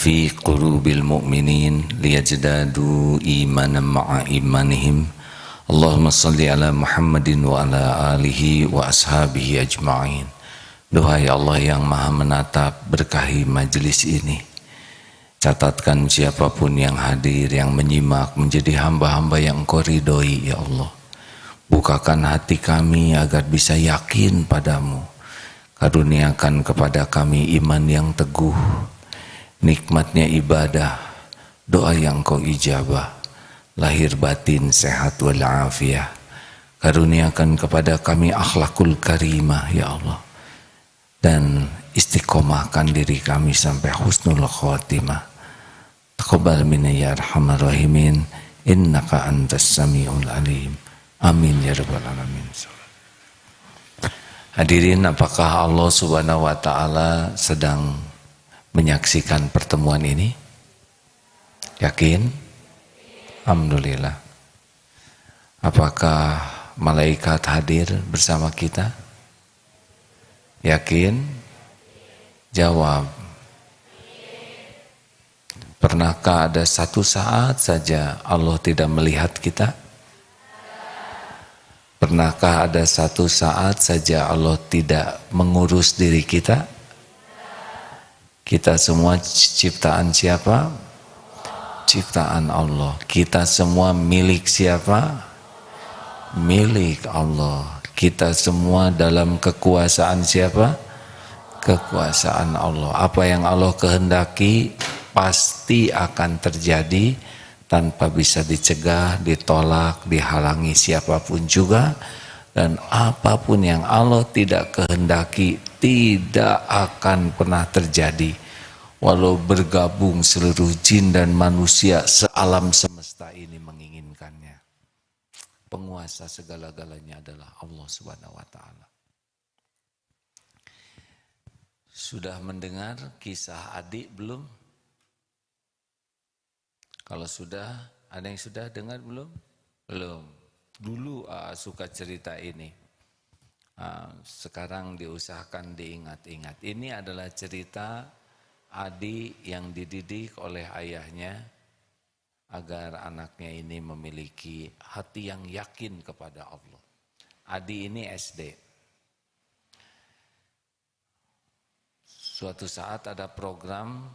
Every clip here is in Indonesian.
fi qulubil mu'minin liyajdadu imanan ma'a imanihim. Allahumma salli ala Muhammadin wa ala alihi wa ashabihi ajma'in. Doa ya Allah yang maha menatap, berkahi majelis ini. Catatkan siapapun yang hadir, yang menyimak menjadi hamba-hamba yang Engkau ridhoi ya Allah. Bukakan hati kami agar bisa yakin padamu. Karuniakan kepada kami iman yang teguh, nikmatnya ibadah, doa yang Kau ijabah, lahir batin sehat walafiat. Karuniakan kepada kami akhlakul karimah ya Allah, dan istiqomahkan diri kami sampai husnul khatimah. Taqabbal minna ya arhamar rahimin, innaka antas samiul alim. Amin ya rabbal alamin. Hadirin, apakah Allah Subhanahu wa taala sedang menyaksikan pertemuan ini? Yakin? Alhamdulillah. Apakah malaikat hadir bersama kita? Yakin? Jawab. Pernahkah ada satu saat saja Allah tidak melihat kita? Pernahkah ada satu saat saja Allah tidak mengurus diri kita? Kita semua ciptaan siapa? Ciptaan Allah. Kita semua milik siapa? Milik Allah. Kita semua dalam kekuasaan siapa? Kekuasaan Allah. Apa yang Allah kehendaki pasti akan terjadi, tanpa bisa dicegah, ditolak, dihalangi siapapun juga. Dan apapun yang Allah tidak kehendaki tidak akan pernah terjadi, walau bergabung seluruh jin dan manusia sealam semesta ini menginginkannya. Penguasa segala-galanya adalah Allah Subhanahu wa taala. Sudah mendengar kisah adik belum? Kalau sudah, ada yang sudah dengar belum? Belum. Dulu suka cerita ini. Sekarang diusahakan diingat-ingat. Ini adalah cerita Adi yang dididik oleh ayahnya agar anaknya ini memiliki hati yang yakin kepada Allah. Adi ini SD. Suatu saat ada program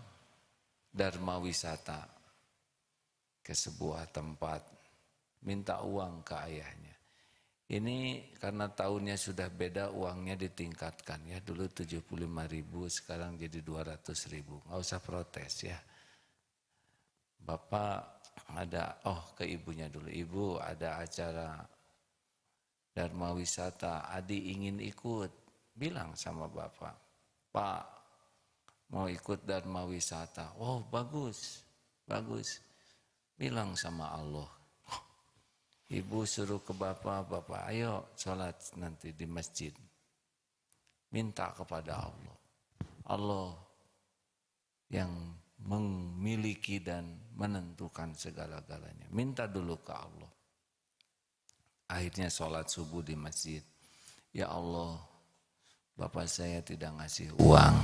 Dharma Wisata ke sebuah tempat, minta uang ke ayahnya. Ini karena tahunnya sudah beda, uangnya ditingkatkan ya, dulu 75.000 sekarang jadi 200.000. Nggak usah protes ya. Bapak ada, ke ibunya dulu. Ibu ada acara Dharma Wisata, Adi ingin ikut. Bilang sama bapak, Pak mau ikut Dharma Wisata. Oh bagus, bagus. Bilang sama Allah. Ibu suruh ke bapak, ayo sholat nanti di masjid. Minta kepada Allah. Allah yang memiliki dan menentukan segala-galanya. Minta dulu ke Allah. Akhirnya sholat subuh di masjid. Ya Allah, bapak saya tidak ngasih uang.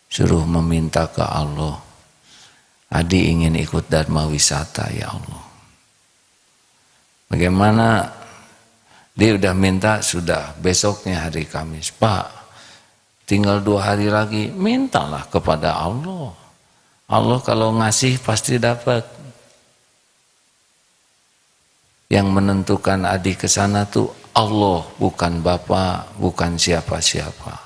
Suruh meminta ke Allah. Adi ingin ikut Dharma Wisata ya Allah. Bagaimana? Dia udah minta, sudah besoknya hari Kamis. Pak, tinggal 2 hari lagi, mintalah kepada Allah. Allah kalau ngasih pasti dapat. Yang menentukan Adi ke sana tuh Allah, bukan bapak, bukan siapa-siapa.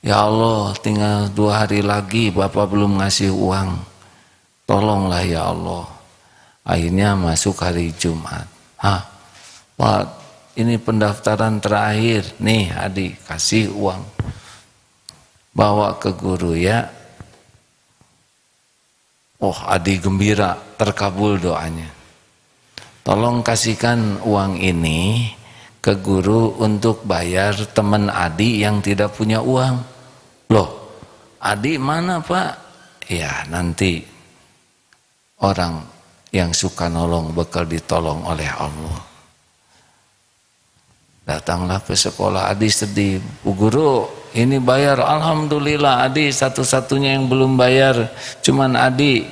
Ya Allah, tinggal 2 hari lagi, bapak belum ngasih uang. Tolonglah ya Allah. Akhirnya masuk hari Jumat. Pak, ini pendaftaran terakhir. Nih Adi, kasih uang. Bawa ke guru ya. Adi gembira, terkabul doanya. Tolong kasihkan uang ini ke guru untuk bayar teman Adi yang tidak punya uang. Loh, Adi mana Pak? Ya nanti orang yang suka nolong bakal ditolong oleh Allah. Datanglah ke sekolah, Adi sedih. Bu Guru, ini bayar. Alhamdulillah, Adi satu-satunya yang belum bayar. Cuman Adi.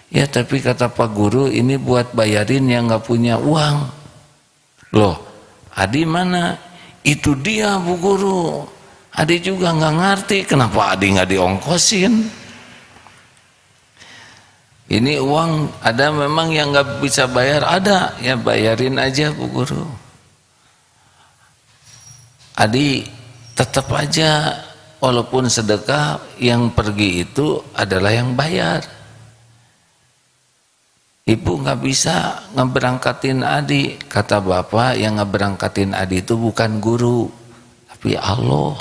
Ya tapi kata Pak Guru, ini buat bayarin yang gak punya uang. Loh, Adi mana? Itu dia Bu Guru. Adi juga gak ngerti, kenapa Adi gak diongkosin? Ini uang ada memang yang gak bisa bayar, ada. Ya bayarin aja Bu Guru. Adi tetap aja walaupun sedekah yang pergi itu adalah yang bayar. Ibu nggak bisa ngeberangkatin Adi, kata bapak yang ngeberangkatin Adi itu bukan guru, tapi Allah.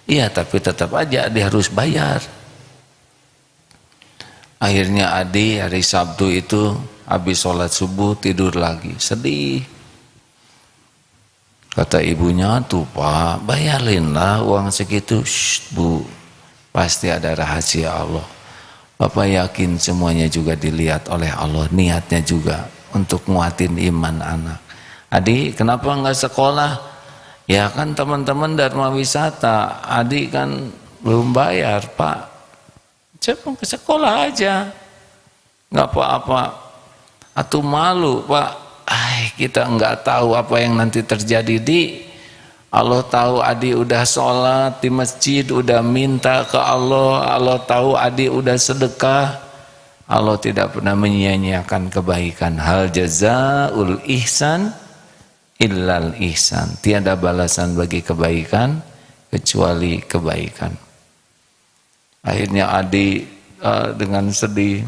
Iya tapi tetap aja Adi harus bayar. Akhirnya Adi hari Sabtu itu habis sholat subuh tidur lagi, sedih. Kata ibunya, tuh Pak, bayarinlah uang segitu. Shh, Bu, pasti ada rahasia Allah. Bapak yakin semuanya juga dilihat oleh Allah, niatnya juga untuk nguatin iman anak. Adi, kenapa nggak sekolah? Ya kan teman-teman Dharma Wisata, Adi kan belum bayar, Pak. Coba ke sekolah aja, nggak apa-apa. Atau malu, Pak. Kita nggak tahu apa yang nanti terjadi. Allah tahu Adi udah sholat di masjid, udah minta ke Allah. Allah tahu Adi udah sedekah. Allah tidak pernah menyia-nyiakan kebaikan. Hal jazaul ihsan illal ihsan. Tiada balasan bagi kebaikan kecuali kebaikan. Akhirnya Adi dengan sedih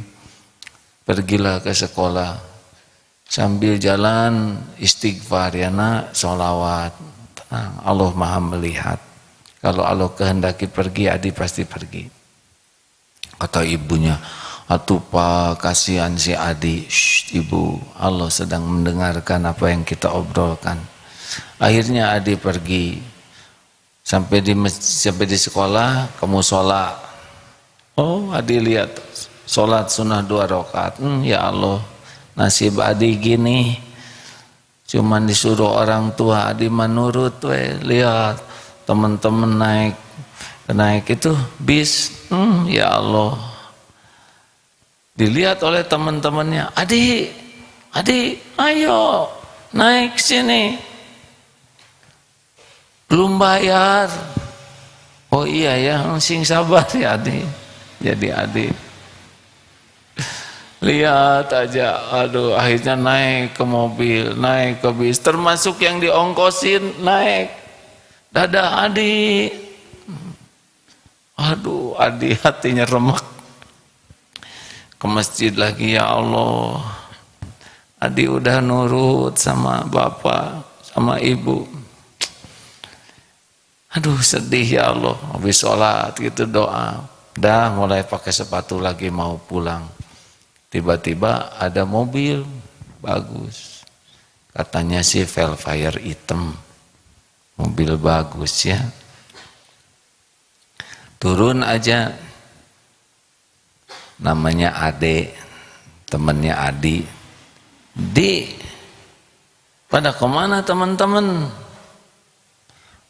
pergilah ke sekolah. Sambil jalan istighfar ya nak, sholawat. Tenang, Allah maha melihat. Kalau Allah kehendaki pergi, Adi pasti pergi. Kata ibunya, atuh Pak, kasihan si Adi. Shh, Ibu, Allah sedang mendengarkan apa yang kita obrolkan. Akhirnya Adi pergi. Sampai di sekolah, kamu sholat. Oh, Adi lihat sholat sunnah 2 rakaat. Ya Allah. Nasib Adi gini, cuman disuruh orang tua, Adi menurut, lihat teman-teman naik itu bis, ya Allah, dilihat oleh teman-temannya, Adi, ayo naik sini, belum bayar. Oh iya ya, sing sabar ya Adi. Jadi Adi lihat aja, aduh, akhirnya naik ke mobil, naik ke bis, termasuk yang diongkosin naik. Dadah Adi. Aduh, Adi hatinya remek. Ke masjid lagi, ya Allah. Adi udah nurut sama bapak, sama ibu. Aduh, sedih ya Allah. Habis sholat gitu doa. Dah mulai pakai sepatu lagi mau pulang. Tiba-tiba ada mobil bagus, katanya sih Velfire hitam, mobil bagus ya. Turun aja, namanya Ade, temannya Adi. Pada kemana teman-teman?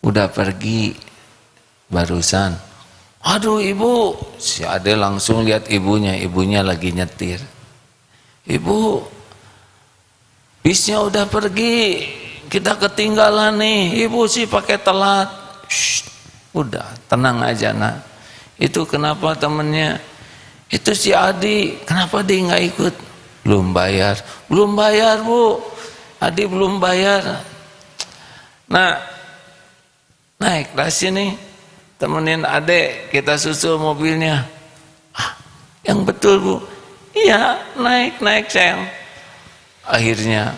Udah pergi barusan. Aduh ibu, si Ade langsung lihat ibunya lagi nyetir. Ibu, bisnya udah pergi, kita ketinggalan nih. Ibu sih pakai telat. Shh, udah tenang aja nak. Itu kenapa temennya? Itu si Adi, kenapa dia nggak ikut? Belum bayar Bu. Adi belum bayar. Nah, naiklah sini. Temenin adek, kita susul mobilnya. Yang betul Bu. Iya, naik sayang. Akhirnya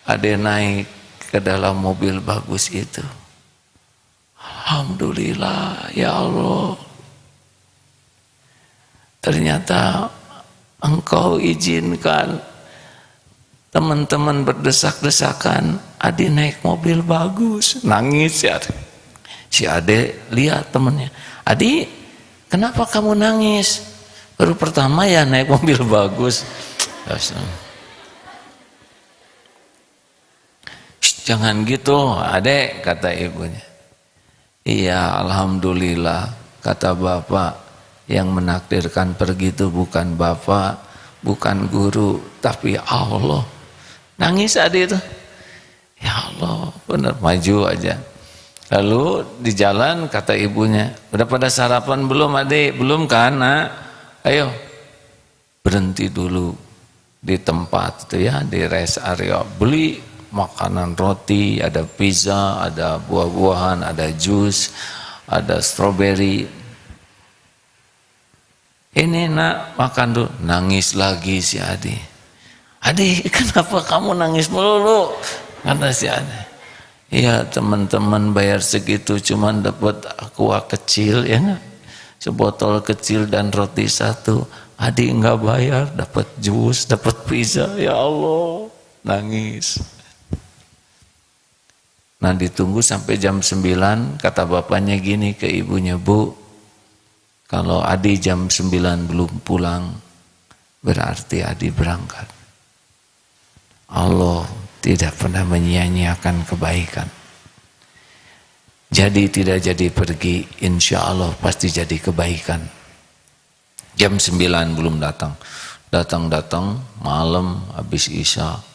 adek naik ke dalam mobil bagus itu. Alhamdulillah ya Allah. Ternyata Engkau izinkan teman-teman berdesak-desakan, Adi naik mobil bagus. Nangis ya. Si Ade lihat temennya, Adi, kenapa kamu nangis? Baru pertama ya naik mobil bagus. jangan gitu adek, kata ibunya. Iya, alhamdulillah, kata bapak, yang menakdirkan pergi itu bukan bapak, bukan guru, tapi Allah. Nangis adik itu. Ya Allah, benar, maju aja. Lalu di jalan kata ibunya, udah pada sarapan belum adik? Belum kan nak? Ayo berhenti dulu di tempat itu ya, di rest area, beli makanan, roti, ada pizza, ada buah-buahan, ada jus, ada strawberry. Ini nak makan dulu. Nangis lagi si Adi. Adi, kenapa kamu nangis melulu? Kata si Adi. Iya teman-teman, bayar segitu cuman dapat aqua kecil ya nggak? Sebotol kecil dan roti satu. Adi nggak bayar, dapat jus, dapat pizza. Ya Allah, nangis. Nah ditunggu sampai jam 9, kata bapaknya gini ke ibunya, Bu, kalau Adi jam 9 belum pulang, berarti Adi berangkat. Allah tidak pernah menyia-nyiakan kebaikan. Jadi tidak jadi pergi, insya Allah pasti jadi kebaikan. Jam 9 belum datang. Datang malam habis Isya.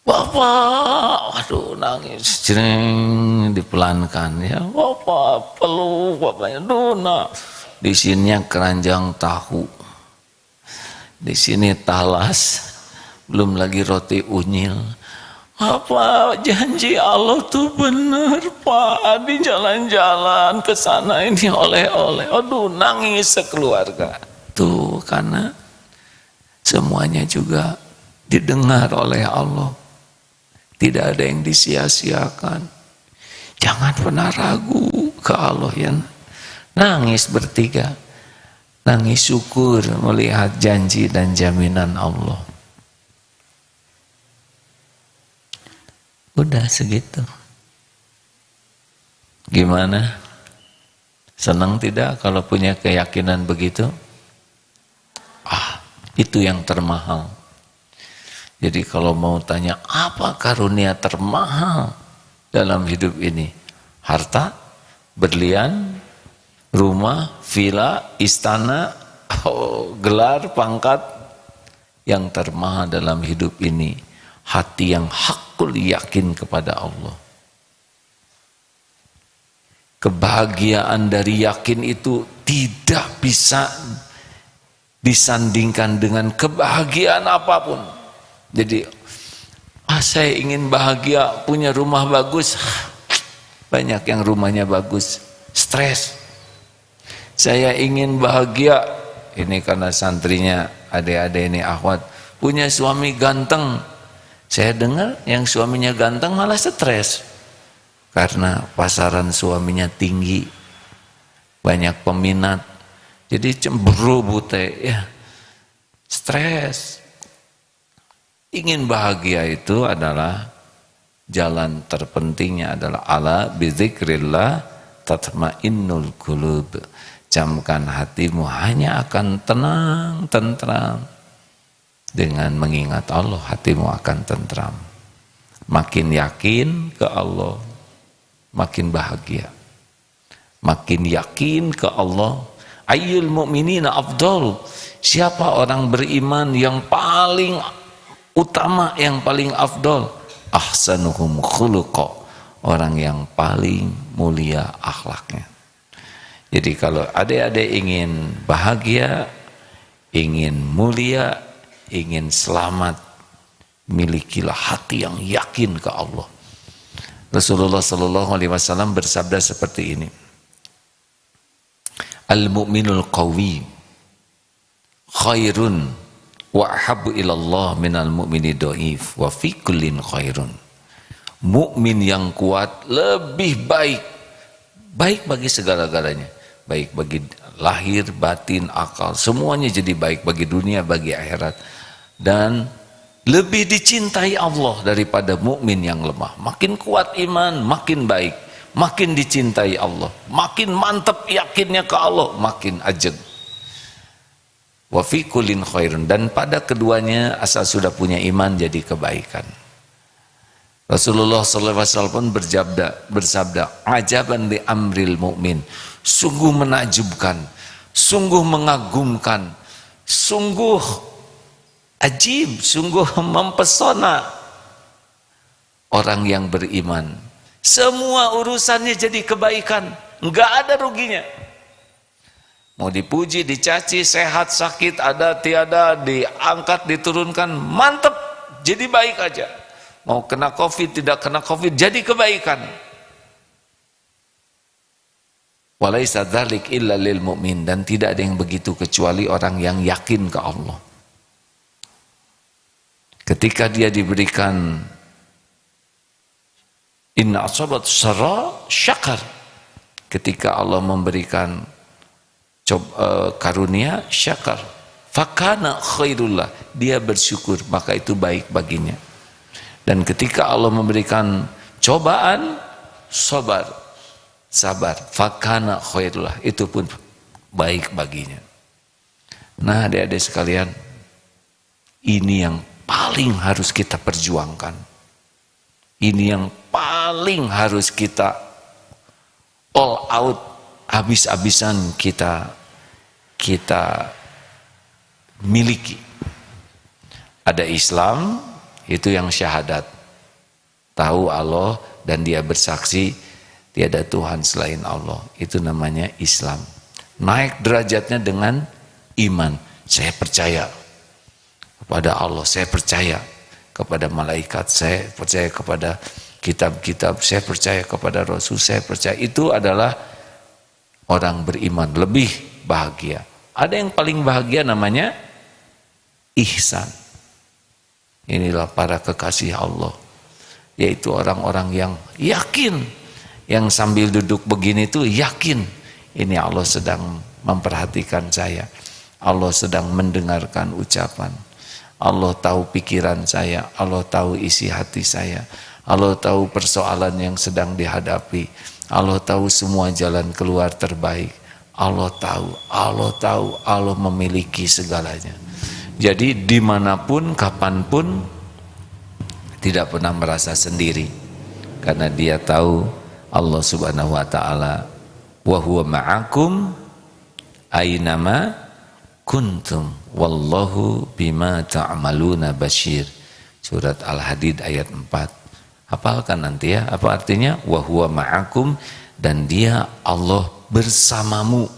Bapak, waduh nangis, jreng, dipelankan ya. Bapak peluk bapaknya, Duna. Di sininya keranjang tahu, di sini talas, belum lagi roti unyil. Apa janji Allah tuh benar Pak, Adi jalan-jalan ke sana ini oleh-oleh. Aduh nangis sekeluarga. Tuh karena semuanya juga didengar oleh Allah. Tidak ada yang disia-siakan. Jangan pernah ragu ke Allah ya. Nangis bertiga. Nangis syukur melihat janji dan jaminan Allah. Udah segitu. Gimana? Senang tidak kalau punya keyakinan begitu? Itu yang termahal. Jadi kalau mau tanya apa karunia termahal dalam hidup ini? Harta, berlian, rumah, villa, istana, gelar, pangkat. Yang termahal dalam hidup ini, hati yang hakul yakin kepada Allah. Kebahagiaan dari yakin itu tidak bisa disandingkan dengan kebahagiaan apapun. Jadi, saya ingin bahagia, punya rumah bagus. Banyak yang rumahnya bagus, stres. Saya ingin bahagia, ini karena santrinya, adik-adik ini akhwat, punya suami ganteng. Saya dengar yang suaminya ganteng malah stres. Karena pasaran suaminya tinggi, banyak peminat. Jadi cemburu bute, ya, stres. Ingin bahagia itu adalah jalan terpentingnya adalah ala bizikrillah tatmainnul qulub. Camkan hatimu hanya akan tenang, tentram. Dengan mengingat Allah hatimu akan tentram. Makin yakin ke Allah, makin bahagia. Makin yakin ke Allah. Ayyul mu'minina afdal. Siapa orang beriman yang paling utama, yang paling afdol? Ahsanuhum khuluqa, orang yang paling mulia akhlaknya. Jadi kalau adik-adik ingin bahagia, ingin mulia, ingin selamat, milikilah hati yang yakin ke Allah. Rasulullah SAW bersabda seperti ini, al-mu'minul qawi khairun wa ahabbu ilallah minal mu'mini dhaif wa fi kullin khairun. Mukmin yang kuat lebih baik, baik bagi segala-galanya, baik bagi lahir, batin, akal, semuanya jadi baik bagi dunia, bagi akhirat, dan lebih dicintai Allah daripada mukmin yang lemah. Makin kuat iman, makin baik, makin dicintai Allah, makin mantap yakinnya ke Allah, makin ajeg. Wa fi kullin khairun, dan pada keduanya asal sudah punya iman jadi kebaikan. Rasulullah SAW pun bersabda, ajaban li amril mu'min, sungguh menakjubkan, sungguh mengagumkan, sungguh ajib, sungguh mempesona orang yang beriman. Semua urusannya jadi kebaikan, enggak ada ruginya. Mau dipuji, dicaci, sehat, sakit, ada, tiada, diangkat, diturunkan, mantep, jadi baik aja. Mau kena covid, tidak kena covid, jadi kebaikan. Walaisa dzalik illa lil mu'min, dan tidak ada yang begitu kecuali orang yang yakin ke Allah. Ketika dia diberikan inna asabat sarra syakar, ketika Allah memberikan karunia, syakar, fakana khairullah, dia bersyukur, maka itu baik baginya. Dan ketika Allah memberikan cobaan, sabar, fakana khairullah, itu pun baik baginya. Nah, adik-adik sekalian, ini yang paling harus kita perjuangkan. Ini yang paling harus kita all out, habis-habisan kita miliki. Ada Islam, itu yang syahadat, tahu Allah dan dia bersaksi tiada Tuhan selain Allah, itu namanya Islam. Naik derajatnya dengan iman, saya percaya kepada Allah, saya percaya kepada malaikat, saya percaya kepada kitab-kitab, saya percaya kepada Rasul, saya percaya. Itu adalah orang beriman, lebih bahagia. Ada yang paling bahagia namanya ihsan. Inilah para kekasih Allah, yaitu orang-orang yang yakin, yang sambil duduk begini tuh yakin, ini Allah sedang memperhatikan saya, Allah sedang mendengarkan ucapan, Allah tahu pikiran saya, Allah tahu isi hati saya, Allah tahu persoalan yang sedang dihadapi, Allah tahu semua jalan keluar terbaik, Allah tahu, Allah memiliki segalanya. Jadi dimanapun, kapanpun, tidak pernah merasa sendiri, karena dia tahu Allah subhanahu wa ta'ala wa huwa ma'akum aynama kuntum wallahu bima ta'maluna basyir. Surat Al-Hadid ayat 4. Hafalkan nanti ya, apa artinya? Wa huwa ma'akum, dan dia Allah bersamamu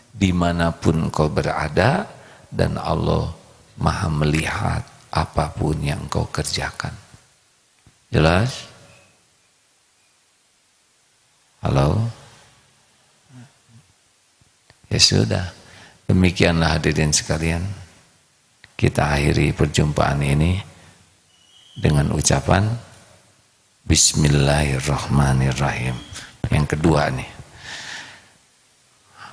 dimanapun kau berada, dan Allah Maha melihat apapun yang kau kerjakan. Jelas? Halo? Ya sudah, demikianlah hadirin sekalian, kita akhiri perjumpaan ini dengan ucapan Bismillahirrahmanirrahim. Yang kedua nih,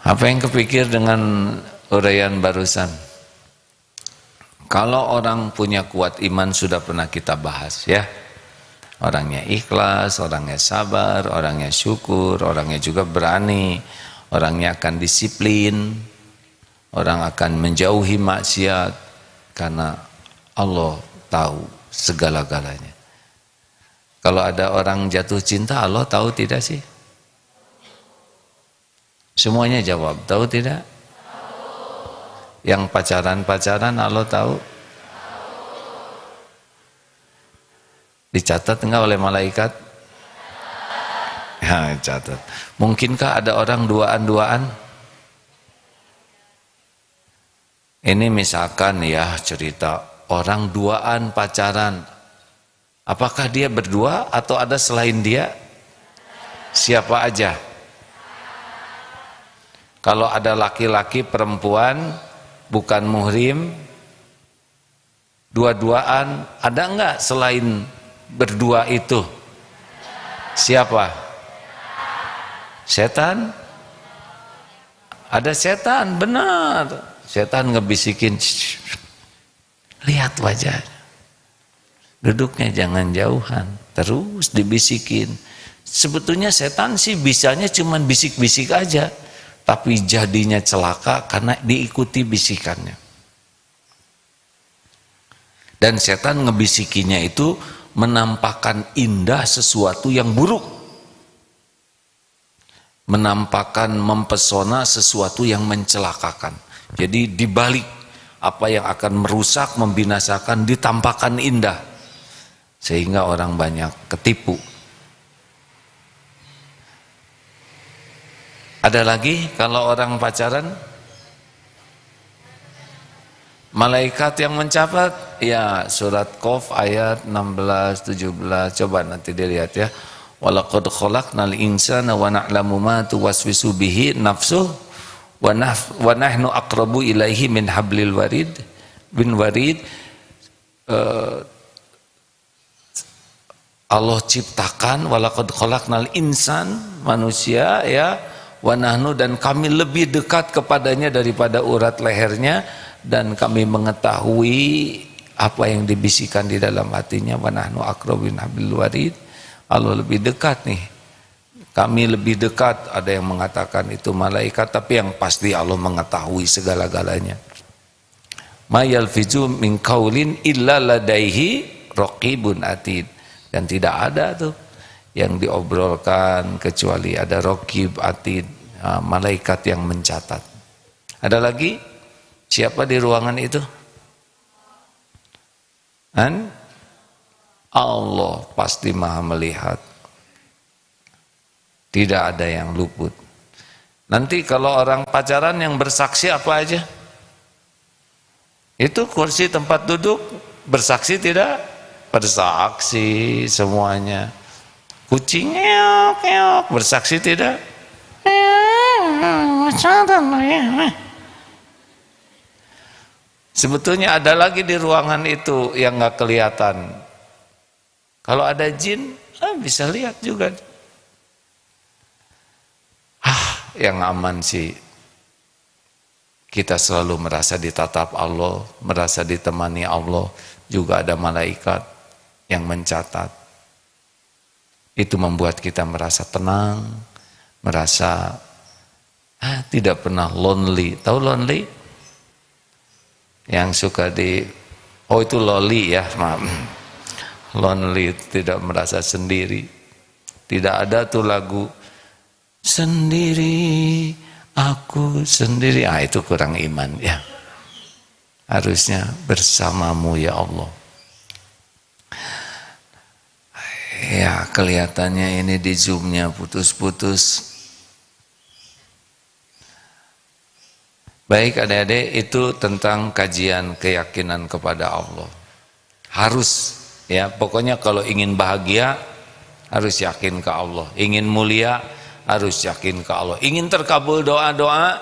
apa yang kepikir dengan uraian barusan? Kalau orang punya kuat iman sudah pernah kita bahas ya. Orangnya ikhlas, orangnya sabar, orangnya syukur, orangnya juga berani, orangnya akan disiplin, orang akan menjauhi maksiat karena Allah tahu segala-galanya. Kalau ada orang jatuh cinta, Allah tahu tidak sih? Semuanya jawab, tahu tidak? Yang pacaran-pacaran Allah tahu? Dicatat enggak oleh malaikat? Ya, catat. Mungkinkah ada orang duaan-duaan? Ini misalkan ya cerita orang duaan pacaran. Apakah dia berdua atau ada selain dia? Siapa aja? Kalau ada laki-laki perempuan bukan muhrim, dua-duaan, ada enggak selain berdua itu? Siapa? Setan? Ada setan, benar. Setan ngebisikin, lihat wajahnya, duduknya jangan jauhan, terus dibisikin. Sebetulnya setan sih bisanya cuman bisik-bisik aja, tapi jadinya celaka karena diikuti bisikannya. Dan setan ngebisikinya itu menampakkan indah sesuatu yang buruk, menampakkan mempesona sesuatu yang mencelakakan. Jadi dibalik apa yang akan merusak, membinasakan, ditampakkan indah, sehingga orang banyak ketipu. Ada lagi kalau orang pacaran, malaikat yang mencatat, ya surat Qaf ayat 16, 17, coba nanti dilihat ya. Walaqad khalaqnal insana wa na'lamu ma tuwaswisu bihi nafsuh wa nahnu aqrabu ilaihi min hablil warid bin warid. Allah ciptakan, walaqad khalaqnal insan, manusia ya, wa nahnu, dan kami lebih dekat kepadanya daripada urat lehernya, dan kami mengetahui apa yang dibisikkan di dalam hatinya. Wa nahnu aqrabu min hablil warid. Allah lebih dekat nih, kami lebih dekat. Ada yang mengatakan itu malaikat, tapi yang pasti Allah mengetahui segala-galanya. Ma yalfizu min qaulin illa ladaihi raqibun atid. Dan tidak ada tuh yang diobrolkan kecuali ada raqib atid, malaikat yang mencatat. Ada lagi? Siapa di ruangan itu? Allah pasti maha melihat. Tidak ada yang luput. Nanti kalau orang pacaran yang bersaksi apa aja? Itu kursi tempat duduk bersaksi tidak? Bersaksi semuanya. Kucing keok bersaksi tidak? Sebetulnya ada lagi di ruangan itu yang nggak kelihatan. Kalau ada jin, bisa lihat juga. Yang aman sih, kita selalu merasa ditatap Allah, merasa ditemani Allah, juga ada malaikat yang mencatat. Itu membuat kita merasa tenang, merasa tidak pernah lonely. Tahu lonely? Yang suka itu loli ya, maaf. Lonely, tidak merasa sendiri. Tidak ada tuh lagu sendiri, aku sendiri. Itu kurang iman ya. Harusnya bersamamu ya Allah. Ya, kelihatannya ini di zoomnya putus-putus. Baik adik-adik, itu tentang kajian keyakinan kepada Allah. Harus ya, pokoknya kalau ingin bahagia harus yakin ke Allah. Ingin mulia harus yakin ke Allah. Ingin terkabul doa-doa,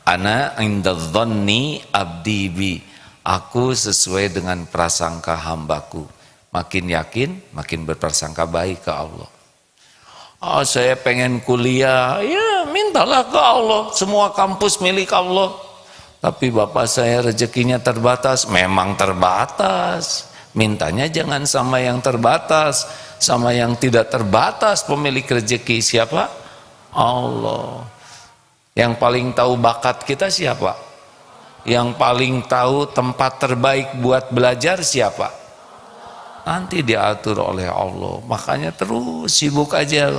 ana indadhanni abdi bi. Aku sesuai dengan prasangka hambaku. Makin yakin, makin berprasangka baik ke Allah. Saya pengen kuliah, ya mintalah ke Allah. Semua kampus milik Allah. Tapi bapak saya rezekinya terbatas. Memang terbatas. Mintanya jangan sama yang terbatas, sama yang tidak terbatas. Pemilik rezeki siapa? Allah. Yang paling tahu bakat kita siapa? Yang paling tahu tempat terbaik buat belajar siapa? Nanti diatur oleh Allah. Makanya terus sibuk aja.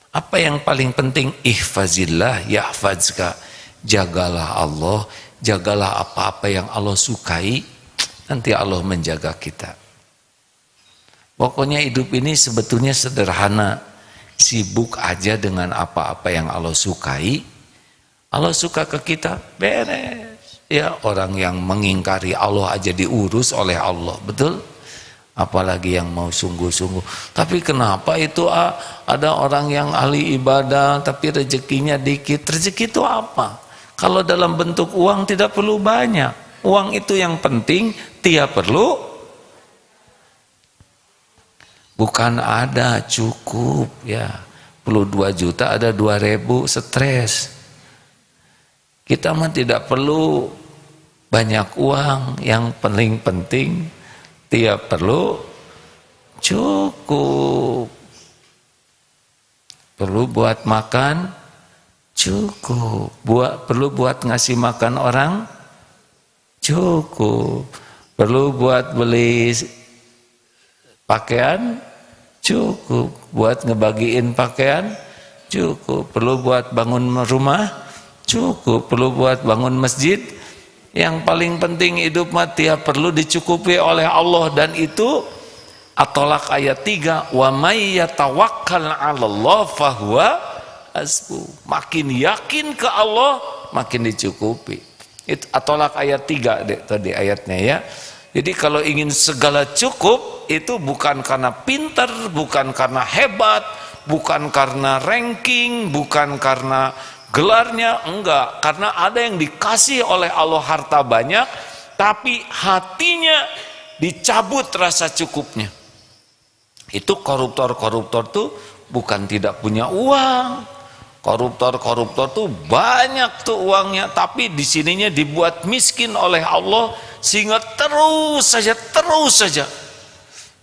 Apa yang paling penting? Ihfazillah yahfazka. Jagalah Allah, jagalah apa-apa yang Allah sukai, nanti Allah menjaga kita. Pokoknya hidup ini sebetulnya sederhana. Sibuk aja dengan apa-apa yang Allah sukai. Allah suka ke kita, beres. Ya, orang yang mengingkari Allah aja diurus oleh Allah, betul? Apalagi yang mau sungguh-sungguh. Tapi kenapa itu ada orang yang ahli ibadah tapi rezekinya dikit? Rezeki itu apa? Kalau dalam bentuk uang tidak perlu banyak. Uang itu yang penting, tiap perlu. Bukan ada cukup ya. Perlu 2 juta, ada 2.000, stres. Kita mah tidak perlu banyak uang, yang paling penting tiap perlu cukup. Perlu buat makan cukup. Perlu buat ngasih makan orang cukup. Perlu buat beli Pakaian cukup, buat ngebagiin pakaian cukup, perlu buat bangun rumah cukup, perlu buat bangun masjid. Yang paling penting hidup mati ya perlu dicukupi oleh Allah, dan itu At-Tolak ayat 3, wa may yatawakkal 'alallah fahuwa hasbuh. Makin yakin ke Allah makin dicukupi. Itu At-Tolak ayat 3 tadi ayatnya ya. Jadi kalau ingin segala cukup itu bukan karena pintar, bukan karena hebat, bukan karena ranking, bukan karena gelarnya, enggak. Karena ada yang dikasih oleh Allah harta banyak, tapi hatinya dicabut rasa cukupnya. Itu koruptor-koruptor tuh bukan tidak punya uang. Koruptor-koruptor tuh banyak tuh uangnya, tapi di sininya dibuat miskin oleh Allah sehingga terus saja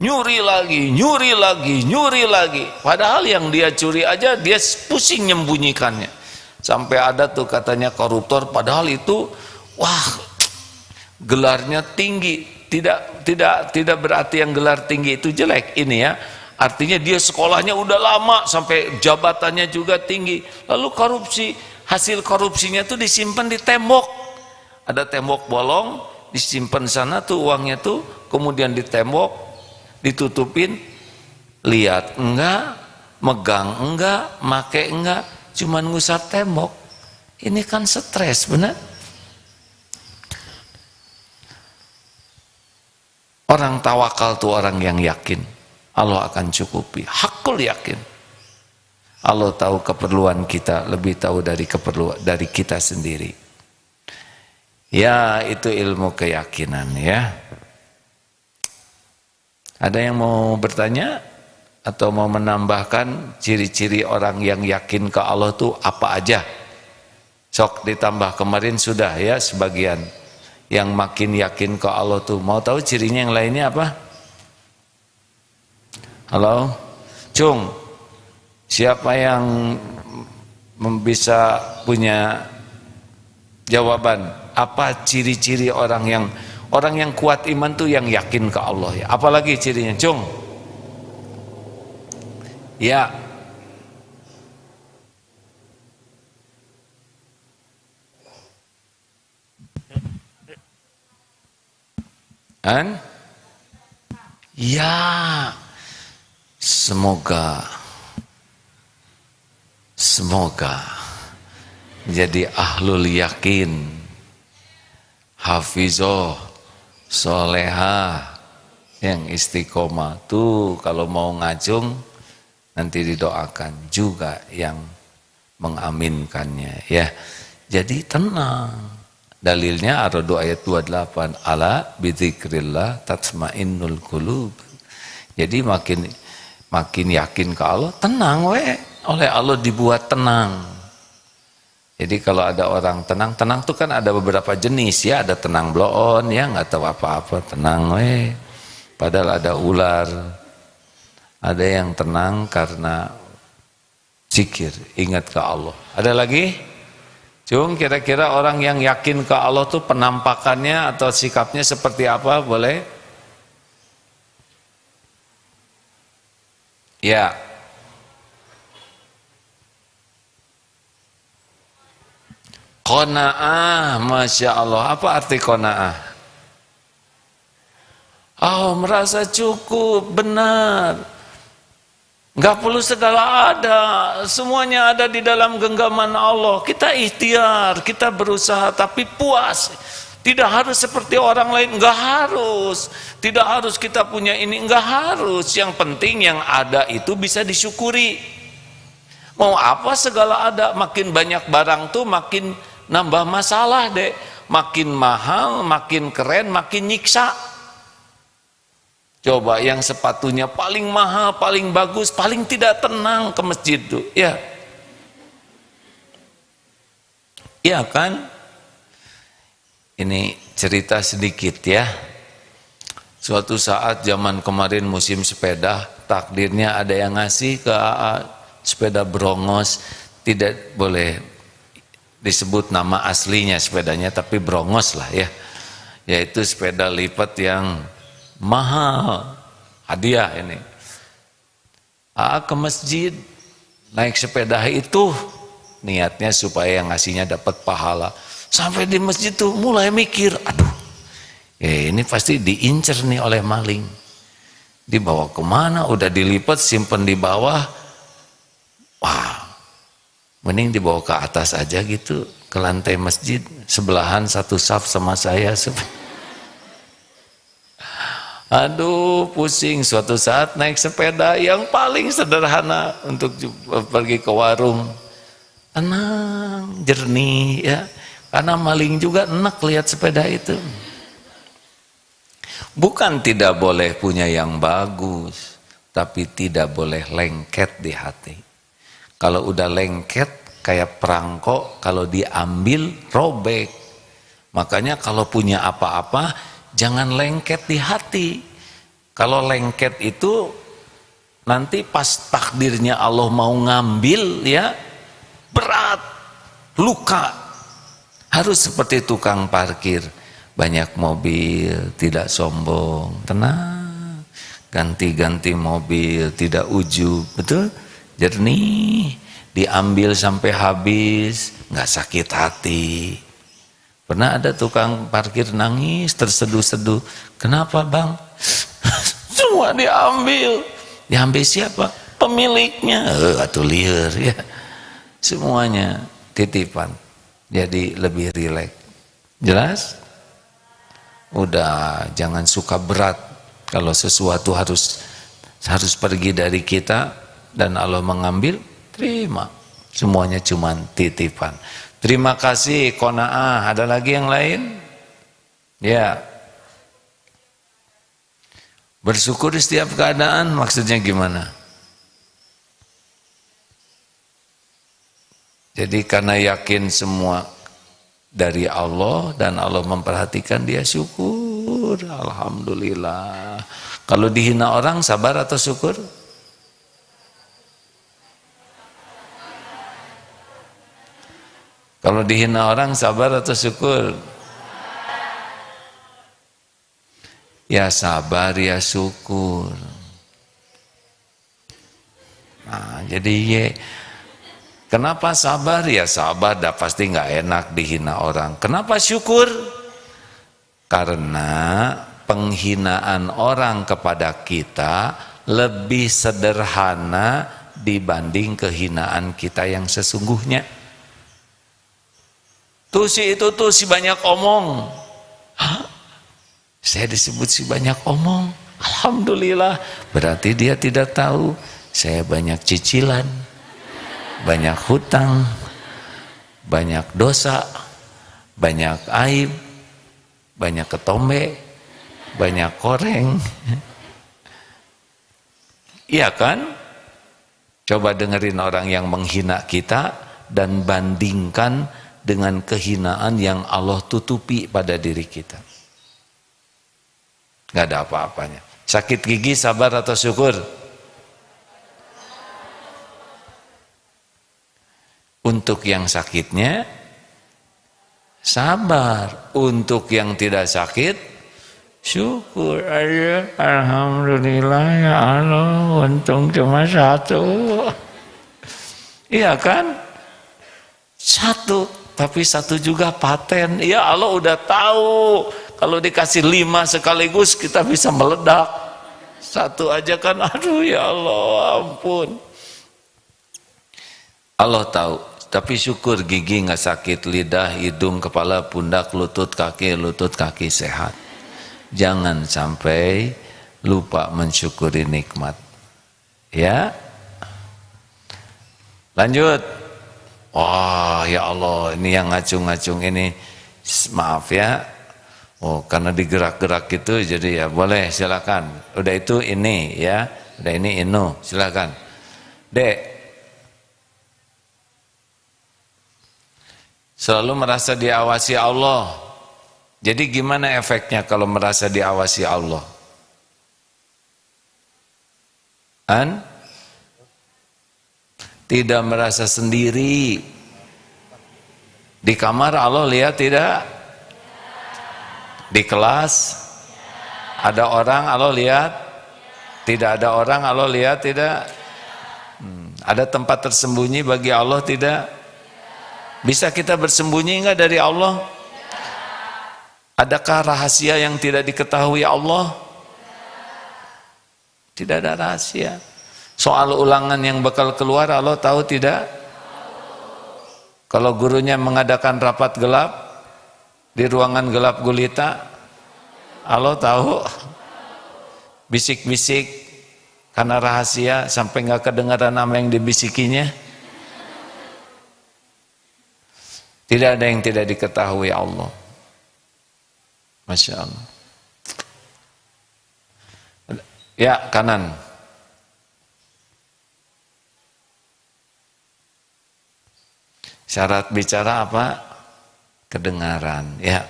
nyuri lagi, nyuri lagi, nyuri lagi. Padahal yang dia curi aja dia pusing nyembunyikannya. Sampai ada tuh katanya koruptor, padahal itu wah gelarnya tinggi. Tidak berarti yang gelar tinggi itu jelek ini ya. Artinya dia sekolahnya udah lama sampai jabatannya juga tinggi. Lalu korupsi, hasil korupsinya tuh disimpan di tembok. Ada tembok bolong, disimpan sana tuh uangnya tuh, kemudian di tembok ditutupin, lihat enggak, megang enggak, make enggak, cuman ngusap tembok. Ini kan stres, benar? Orang tawakal tuh orang yang yakin Allah akan cukupi, hakul yakin. Allah tahu keperluan kita, lebih tahu dari keperluan dari kita sendiri. Ya, itu ilmu keyakinan ya. Ada yang mau bertanya atau mau menambahkan ciri-ciri orang yang yakin ke Allah tuh apa aja? Sok ditambah, kemarin sudah ya sebagian. Yang makin yakin ke Allah tuh, mau tahu cirinya yang lainnya apa? Halo, Cung, siapa yang bisa punya jawaban? Apa ciri-ciri orang yang kuat iman tuh yang yakin ke Allah ya? Apalagi cirinya, Cung? Ya. Kan? Ya. Semoga jadi ahlul yakin, hafizoh, solehah, yang istiqomah tuh kalau mau ngajung nanti didoakan juga yang mengaminkannya ya. Jadi tenang. Dalilnya Ar-Ra'd ayat 28, ala bidzikrillah tatmainnul qulub. Jadi makin yakin ke Allah, tenang oleh Allah dibuat tenang. Jadi kalau ada orang tenang tuh kan ada beberapa jenis ya, ada tenang bloon ya, nggak tahu apa-apa, tenang padahal ada ular. Ada yang tenang karena zikir, ingat ke Allah. Ada lagi? Cung, kira-kira orang yang yakin ke Allah tuh penampakannya atau sikapnya seperti apa, boleh? Ya. Qanaah, Masya Allah. Apa arti qanaah? Oh, merasa cukup, benar. Nggak perlu segala ada, semuanya ada di dalam genggaman Allah. Kita ikhtiar, kita berusaha, tapi puas. Tidak harus seperti orang lain, enggak harus. Tidak harus kita punya ini, enggak harus. Yang penting yang ada itu bisa disyukuri. Mau apa segala ada, makin banyak barang tuh makin nambah masalah deh. Makin mahal, makin keren, makin nyiksa. Coba yang sepatunya paling mahal, paling bagus, paling tidak tenang ke masjid tuh, ya. Iya kan? Ini cerita sedikit ya. Suatu saat zaman kemarin musim sepeda, takdirnya ada yang ngasih ke sepeda brongos, tidak boleh disebut nama aslinya sepedanya, tapi brongos lah ya. Yaitu sepeda lipat yang mahal, hadiah ini. Ke masjid naik sepeda itu niatnya supaya yang ngasihnya dapat pahala. Sampai di masjid tuh mulai mikir, aduh, ini pasti diincer nih oleh maling. Dibawa kemana? Udah dilipat, simpen di bawah. Wah, mending dibawa ke atas aja gitu, ke lantai masjid, sebelahan satu saf sama saya. Aduh, pusing. Suatu saat naik sepeda yang paling sederhana untuk pergi ke warung. Tenang, jernih ya. Karena maling juga enak lihat sepeda itu. Bukan tidak boleh punya yang bagus, tapi tidak boleh lengket di hati. Kalau udah lengket kayak perangkok, kalau diambil robek. Makanya kalau punya apa-apa jangan lengket di hati. Kalau lengket itu nanti pas takdirnya Allah mau ngambil ya berat, luka. Harus seperti tukang parkir, banyak mobil, tidak sombong, tenang, ganti-ganti mobil, tidak ujub, betul? Jernih, diambil sampai habis, nggak sakit hati. Pernah ada tukang parkir nangis, terseduh-seduh, kenapa bang? Semua diambil. Diambil siapa? Pemiliknya. Atuh liar ya. Semuanya titipan. Jadi lebih rileks. Jelas? Udah, jangan suka berat. Kalau sesuatu harus pergi dari kita dan Allah mengambil, terima. Semuanya cuma titipan. Terima kasih, qanaah. Ada lagi yang lain? Ya. Bersyukur di setiap keadaan maksudnya gimana? Jadi karena yakin semua dari Allah dan Allah memperhatikan dia, syukur, alhamdulillah. Kalau dihina orang sabar atau syukur? Kalau dihina orang sabar atau syukur? Ya sabar ya syukur. Nah, jadi kenapa sabar? Ya sabar, dah pasti nggak enak dihina orang. Kenapa syukur? Karena penghinaan orang kepada kita lebih sederhana dibanding kehinaan kita yang sesungguhnya. Tuh si itu tuh si banyak omong. Hah? Saya disebut si banyak omong. Alhamdulillah, berarti dia tidak tahu saya banyak cicilan, banyak hutang, banyak dosa, banyak aib, banyak ketombe, banyak koreng. Iya kan? Coba dengerin orang yang menghina kita dan bandingkan dengan kehinaan yang Allah tutupi pada diri kita. Gak ada apa-apanya. Sakit gigi sabar atau syukur? Untuk yang sakitnya sabar, untuk yang tidak sakit syukur aja. Alhamdulillah ya Allah, untung cuma satu. Iya kan? Satu, tapi satu juga paten. Ya Allah udah tahu kalau dikasih 5 sekaligus kita bisa meledak. Satu aja kan, aduh ya Allah ampun. Allah tahu, tapi syukur gigi nggak sakit, lidah, hidung, kepala, pundak, lutut kaki sehat. Jangan sampai lupa mensyukuri nikmat. Ya. Lanjut. Wah, ya Allah, ini yang ngacung-ngacung ini, maaf ya. Oh, karena digerak-gerak gitu, jadi ya boleh, silakan. Udah itu ini ya, udah ini inu, silakan. Dek, selalu merasa diawasi Allah. Jadi gimana efeknya kalau merasa diawasi Allah? Tidak merasa sendiri. Di kamar Allah lihat tidak? Di kelas ada orang Allah lihat? Tidak ada orang Allah lihat tidak? Ada tempat tersembunyi bagi Allah tidak? Bisa kita bersembunyi enggak dari Allah? Adakah rahasia yang tidak diketahui Allah? Tidak ada rahasia. Soal ulangan yang bakal keluar Allah tahu tidak? Kalau gurunya mengadakan rapat gelap di ruangan gelap gulita, Allah tahu. Bisik-bisik karena rahasia sampai nggak kedengaran apa yang dibisikinya. Tidak ada yang tidak diketahui Allah. Masya Allah. Ya, kanan. Syarat bicara apa? Kedengaran, ya.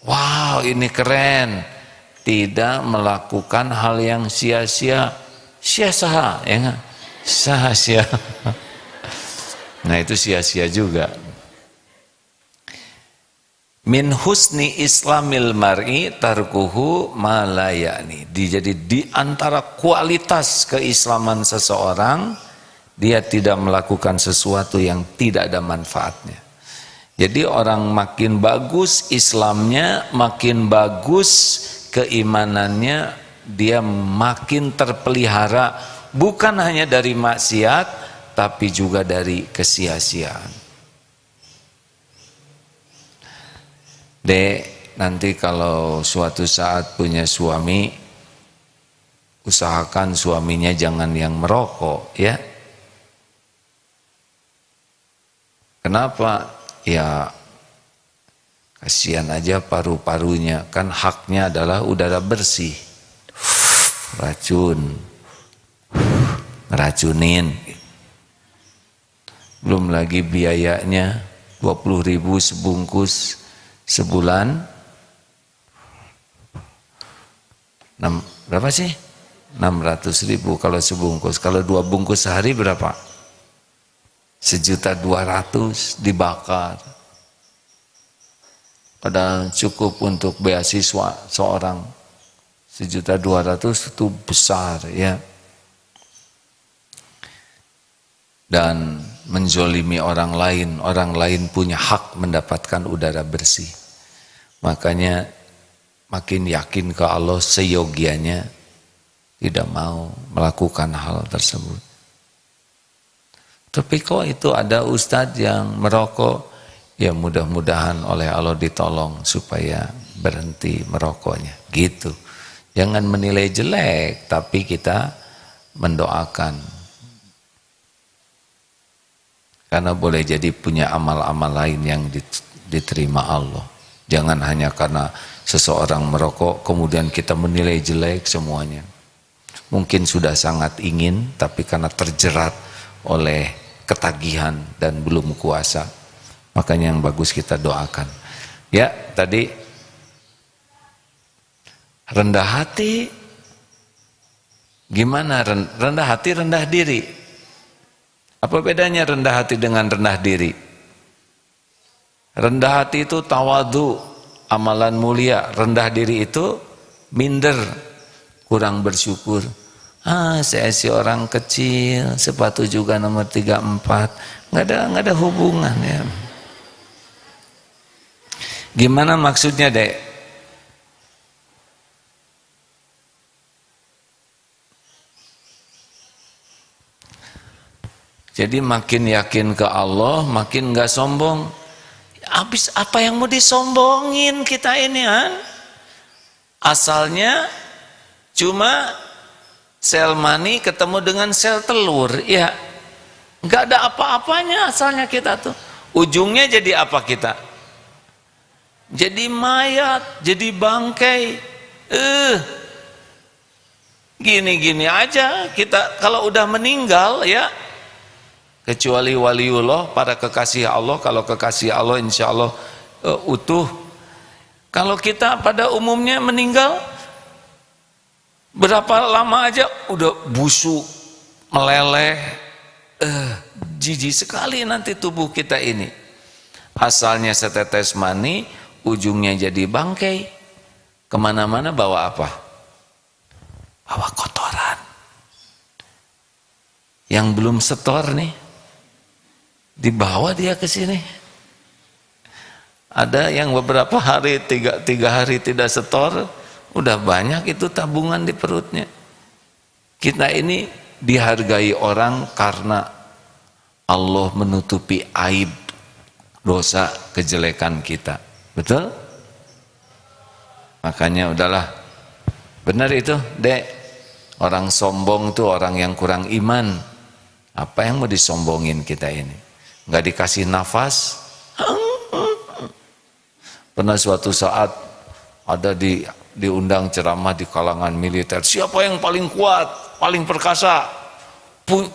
Wow, ini keren. Tidak melakukan hal yang sia-sia. Sia-sia, ya enggak? Sia-sia. Nah, itu sia-sia juga. Min husni islamil mar'i tarkuhu ma la ya'ni. Jadi di antara kualitas keislaman seseorang, dia tidak melakukan sesuatu yang tidak ada manfaatnya. Jadi orang makin bagus Islamnya, makin bagus keimanannya, dia makin terpelihara bukan hanya dari maksiat tapi juga dari kesia-siaan. Dek, nanti kalau suatu saat punya suami, usahakan suaminya jangan yang merokok, ya. Kenapa? Ya, kasihan aja paru-parunya, kan haknya adalah udara bersih. Racun, ngeracunin. Belum lagi biayanya 20.000 sebungkus. Sebulan berapa sih? 600.000 kalau sebungkus. Kalau 2 bungkus sehari berapa? 1.200.000 dibakar. Padahal cukup untuk beasiswa seorang. 1.200.000 itu besar, ya. Dan menzolimi orang lain punya hak mendapatkan udara bersih. Makanya makin yakin ke Allah seyogianya tidak mau melakukan hal tersebut. Tapi kok itu ada ustadz yang merokok, ya mudah-mudahan oleh Allah ditolong supaya berhenti merokoknya, gitu. Jangan menilai jelek, tapi kita mendoakan. Karena boleh jadi punya amal-amal lain yang diterima Allah. Jangan hanya karena seseorang merokok kemudian kita menilai jelek semuanya. Mungkin sudah sangat ingin tapi karena terjerat oleh ketagihan dan belum kuasa. Makanya yang bagus kita doakan. Ya, tadi rendah hati. Gimana rendah hati, rendah diri? Apa bedanya rendah hati dengan rendah diri? Rendah hati itu tawadu, amalan mulia. Rendah diri itu minder, kurang bersyukur. Saya si orang kecil, sepatu juga nomor 34. Nggak ada hubungan, ya. Gimana maksudnya, Dek? Jadi makin yakin ke Allah, makin nggak sombong. Habis apa yang mau disombongin kita ini, kan? Asalnya cuma sel mani ketemu dengan sel telur, ya. Nggak ada apa-apanya asalnya kita tuh. Ujungnya jadi apa kita? Jadi mayat, jadi bangkai. Gini-gini aja kita kalau udah meninggal, ya. Kecuali waliullah, para kekasih Allah. Kalau kekasih Allah insya Allah utuh. Kalau kita pada umumnya meninggal, berapa lama aja udah busuk, meleleh, jijik sekali nanti tubuh kita ini. Asalnya setetes mani, ujungnya jadi bangkai. Kemana-mana bawa apa? Bawa kotoran. Yang belum setor nih, dibawa dia ke sini. Ada yang beberapa hari, tiga hari tidak setor, udah banyak itu tabungan di perutnya. Kita ini dihargai orang karena Allah menutupi aib dosa kejelekan kita. Betul? Makanya udahlah. Benar itu, Dek. Orang sombong itu orang yang kurang iman. Apa yang mau disombongin kita ini? Nggak dikasih nafas. Pernah suatu saat ada diundang ceramah di kalangan militer. Siapa yang paling kuat, paling perkasa?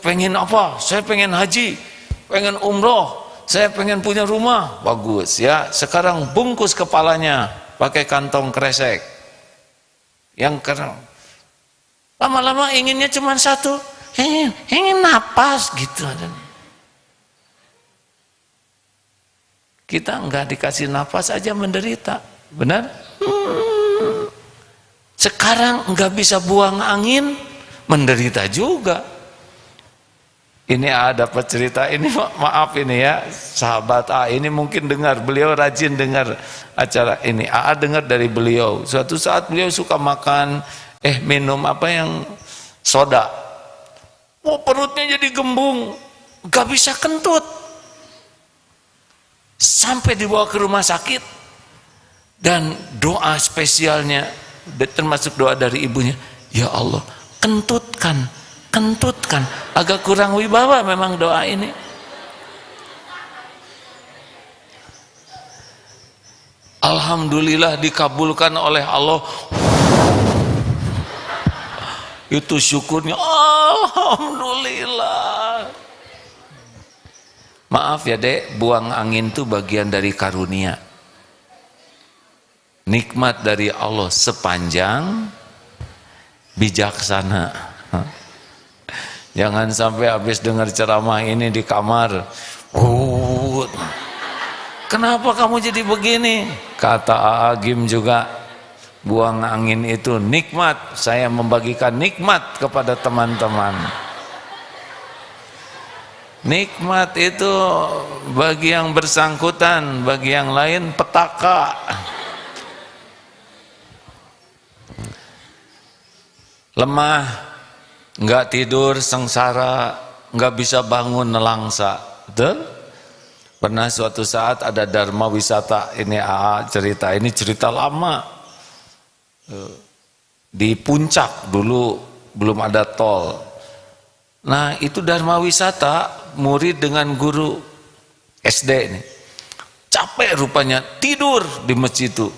Pengen apa? Saya pengen haji, pengen umroh, saya pengen punya rumah. Bagus ya. Sekarang bungkus kepalanya pakai kantong kresek. Yang karena lama-lama inginnya cuma satu. Ingin napas gitu. Kita enggak dikasih napas aja menderita, benar? Sekarang enggak bisa buang angin, menderita juga. Ini dapat cerita ini, maaf ini ya, sahabat A ini mungkin dengar, beliau rajin dengar acara ini. A dengar dari beliau. Suatu saat beliau suka makan minum apa yang soda. Oh, perutnya jadi gembung, gak bisa kentut. Sampai dibawa ke rumah sakit. Dan doa spesialnya, termasuk doa dari ibunya, ya Allah, kentutkan. Agak kurang wibawa memang doa ini. Alhamdulillah dikabulkan oleh Allah. Itu syukurnya, alhamdulillah. Maaf ya Dek, buang angin itu bagian dari karunia, nikmat dari Allah sepanjang bijaksana. Jangan sampai habis dengar ceramah ini di kamar, kenapa kamu jadi begini? Kata Agim juga, buang angin itu nikmat. Saya membagikan nikmat kepada teman-teman. Nikmat itu bagi yang bersangkutan, bagi yang lain petaka. Lemah, nggak tidur, sengsara, nggak bisa bangun, nelangsa. Betul? Pernah suatu saat ada dharma wisata, ini cerita, ini cerita lama. Di puncak dulu belum ada tol. Nah itu dharma wisata, murid dengan guru SD ini capek rupanya, tidur di masjid itu.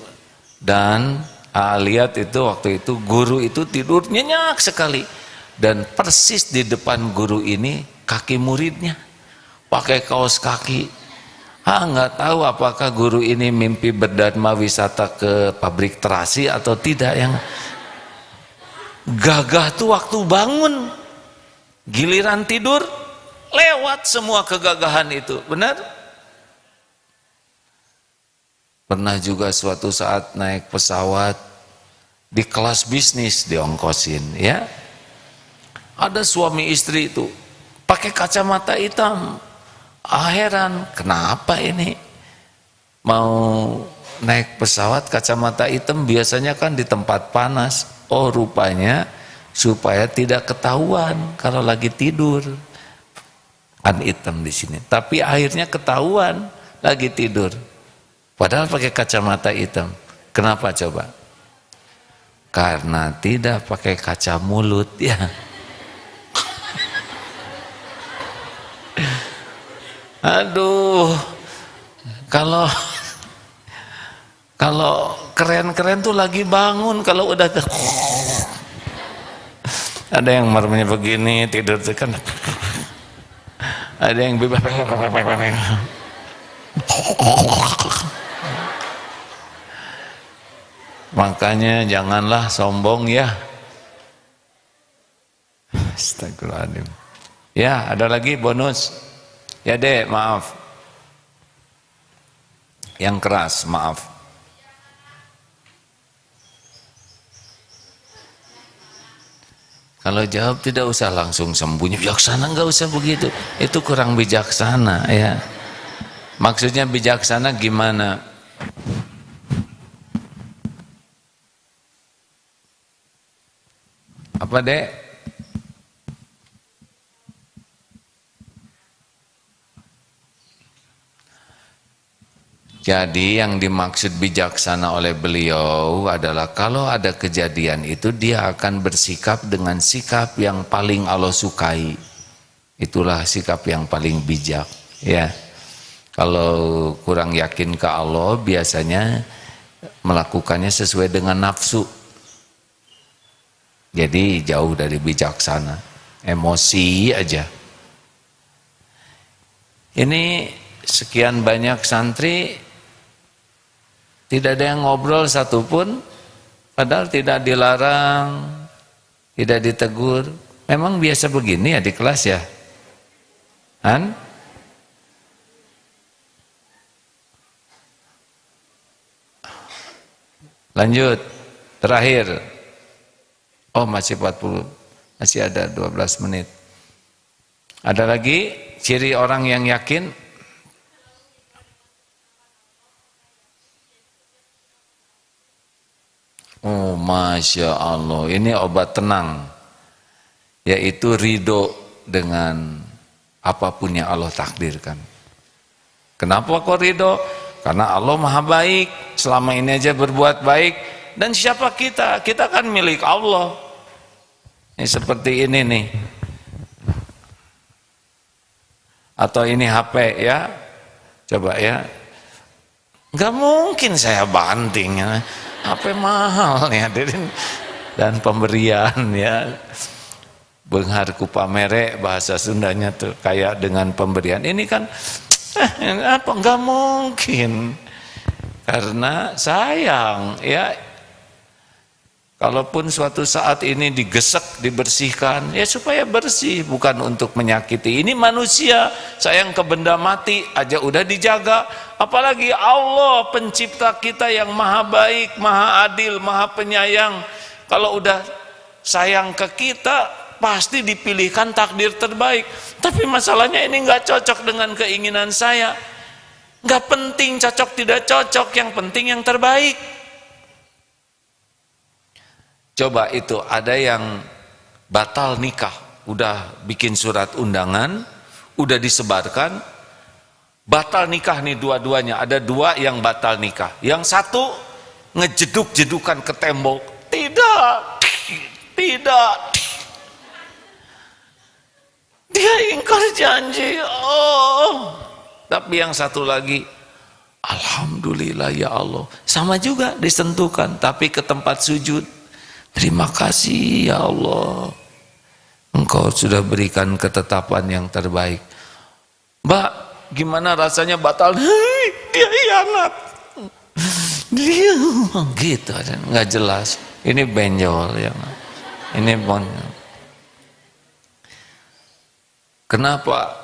Dan lihat itu waktu itu guru itu tidur nyenyak sekali, dan persis di depan guru ini kaki muridnya pakai kaos kaki. Nggak tahu apakah guru ini mimpi berdharma wisata ke pabrik terasi atau tidak. Yang gagah tuh waktu bangun, giliran tidur lewat semua kegagahan itu. Benar? Pernah juga suatu saat naik pesawat di kelas bisnis diongkosin ya. Ada suami istri itu pakai kacamata hitam. Heran, kenapa ini mau naik pesawat kacamata hitam? Biasanya kan di tempat panas. Oh rupanya supaya tidak ketahuan kalau lagi tidur. Kan hitam di sini. Tapi akhirnya ketahuan lagi tidur. Padahal pakai kacamata hitam. Kenapa coba? Karena tidak pakai kaca mulut ya. Aduh, kalau keren-keren tuh lagi bangun, kalau udah ada yang marmnya begini tidur tuh kan, ada yang bebas. Makanya janganlah sombong ya. Astagfirullahaladzim. Ya, ada lagi bonus. Ya Dek, maaf. Yang keras, maaf. Kalau jawab tidak usah langsung sembunyi, bijaksana nggak usah begitu. Itu kurang bijaksana ya. Maksudnya bijaksana gimana? Apa dek? Jadi yang dimaksud bijaksana oleh beliau adalah kalau ada kejadian itu dia akan bersikap dengan sikap yang paling Allah sukai. Itulah sikap yang paling bijak ya. Kalau kurang yakin ke Allah biasanya melakukannya sesuai dengan nafsu. Jadi jauh dari bijaksana, emosi aja. Ini sekian banyak santri tidak ada yang ngobrol satupun, padahal tidak dilarang, tidak ditegur. Memang biasa begini ya di kelas ya? Han? Lanjut, terakhir. Oh masih 40, masih ada 12 menit. Ada lagi ciri orang yang yakin? Oh Masya Allah, ini obat tenang, yaitu ridho dengan apapun yang Allah takdirkan. Kenapa kok ridho? Karena Allah maha baik, selama ini aja berbuat baik. Dan siapa kita? Kita kan milik Allah. Ini seperti ini nih. Atau ini HP ya. Coba ya. Gak mungkin saya banting ya. HP mahal nih hadirin. Dan pemberian ya. Beunghar ku pamere bahasa Sundanya tuh kayak dengan pemberian. Ini kan apa enggak mungkin. Karena sayang ya. Kalaupun suatu saat ini digesek, dibersihkan, ya supaya bersih, bukan untuk menyakiti. Ini manusia, sayang ke benda mati aja udah dijaga. Apalagi Allah pencipta kita yang maha baik, maha adil, maha penyayang. Kalau udah sayang ke kita, pasti dipilihkan takdir terbaik. Tapi masalahnya ini nggak cocok dengan keinginan saya. Nggak penting cocok tidak cocok, yang penting yang terbaik. Coba itu ada yang batal nikah, udah bikin surat undangan, udah disebarkan, batal nikah nih dua-duanya. Ada dua yang batal nikah. Yang satu ngejeduk-jedukan ke tembok, tidak. Dia ingkar janji. Oh. Tapi yang satu lagi, alhamdulillah ya Allah. Sama juga disentuhkan, tapi ke tempat sujud. Terima kasih ya Allah, Engkau sudah berikan ketetapan yang terbaik. Mbak, gimana rasanya batal? Hei, dia hianat. Dia gitu, nggak jelas. Ini benjol ya. Ini benjol. Kenapa?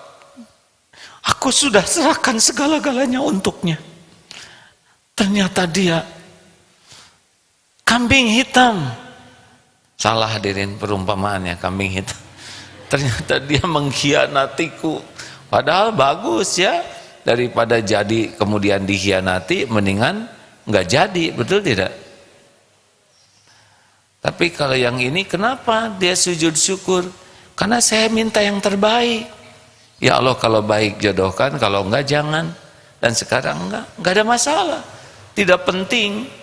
Aku sudah serahkan segala-galanya untuknya. Ternyata dia kambing hitam. Salah hadirin perumpamaannya kambing hitam. Ternyata dia mengkhianatiku. Padahal bagus ya, daripada jadi kemudian dikhianati, mendingan nggak jadi, betul tidak? Tapi kalau yang ini kenapa dia sujud syukur? Karena saya minta yang terbaik. Ya Allah kalau baik jodohkan, kalau enggak jangan. Dan sekarang enggak ada masalah. Tidak penting.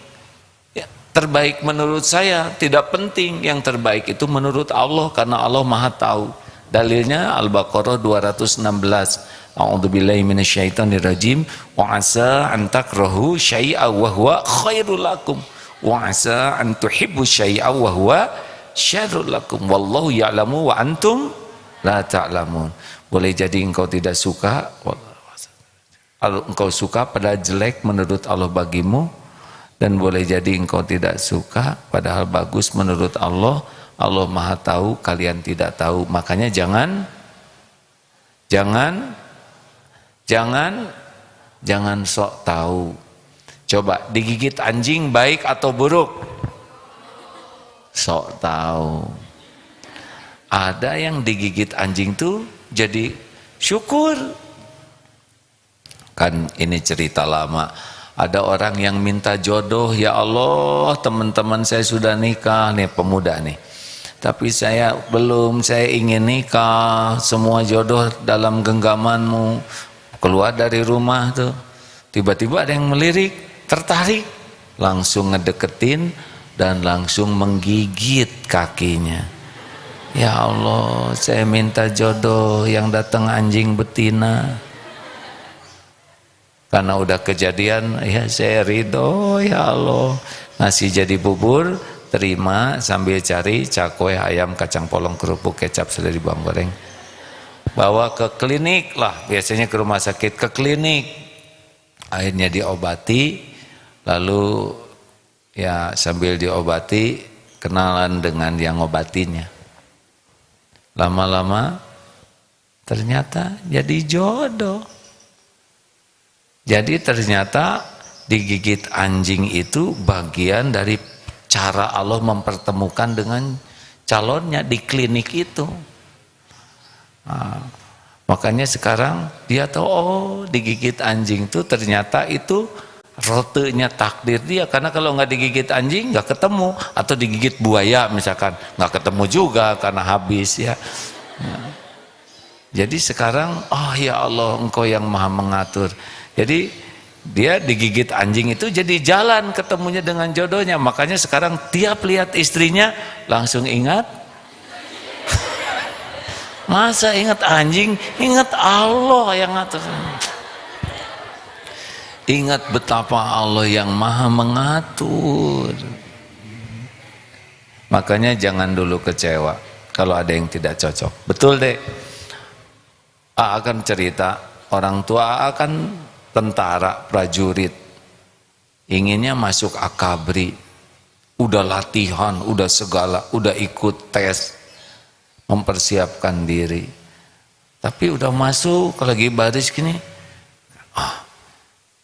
Terbaik menurut saya tidak penting, yang terbaik itu menurut Allah karena Allah Maha tahu. Dalilnya Al-Baqarah 216. A'udzubillahi minasyaitonirrajim. Wa asa an takrahu syai'an wa huwa khairul lakum wa asa an tuhibbu syai'an wa huwa syarrul lakum wallahu ya'lamu wa antum la ta'lamun. Boleh jadi engkau tidak suka, engkau suka pada jelek menurut Allah bagimu. Dan boleh jadi engkau tidak suka padahal bagus menurut Allah. Allah Maha tahu, kalian tidak tahu. Makanya jangan sok tahu. Coba digigit anjing baik atau buruk? Sok tahu. Ada yang digigit anjing tuh jadi syukur. Kan ini cerita lama. Ada orang yang minta jodoh, ya Allah, teman-teman saya sudah nikah nih, pemuda nih. Tapi saya belum, saya ingin nikah. Semua jodoh dalam genggamanmu. Keluar dari rumah tuh, tiba-tiba ada yang melirik, tertarik, langsung ngedeketin dan langsung menggigit kakinya. Ya Allah, saya minta jodoh, yang datang anjing betina. Karena udah kejadian, ya saya ridho, ya Allah. Nasi jadi bubur, terima sambil cari cakwe, ayam, kacang polong, kerupuk, kecap, seledri, bawang goreng. Bawa ke klinik lah, biasanya ke rumah sakit, ke klinik. Akhirnya diobati, lalu ya sambil diobati, kenalan dengan yang ngobatinya. Lama-lama ternyata jadi jodoh. Jadi ternyata digigit anjing itu bagian dari cara Allah mempertemukan dengan calonnya di klinik itu. Nah, makanya sekarang dia tahu, oh digigit anjing itu ternyata itu rotenya takdir dia, karena kalau nggak digigit anjing nggak ketemu, atau digigit buaya misalkan nggak ketemu juga karena habis ya. Jadi sekarang ya Allah, Engkau yang maha mengatur. Jadi dia digigit anjing itu jadi jalan ketemunya dengan jodohnya. Makanya sekarang tiap lihat istrinya langsung ingat. Masa ingat anjing, ingat Allah yang ngatur. Ingat betapa Allah yang maha mengatur. Makanya jangan dulu kecewa kalau ada yang tidak cocok. Betul deh. Akan cerita, orang tua akan tentara, prajurit. Inginnya masuk akabri. Udah latihan, udah segala, udah ikut tes. Mempersiapkan diri. Tapi udah masuk, lagi baris gini.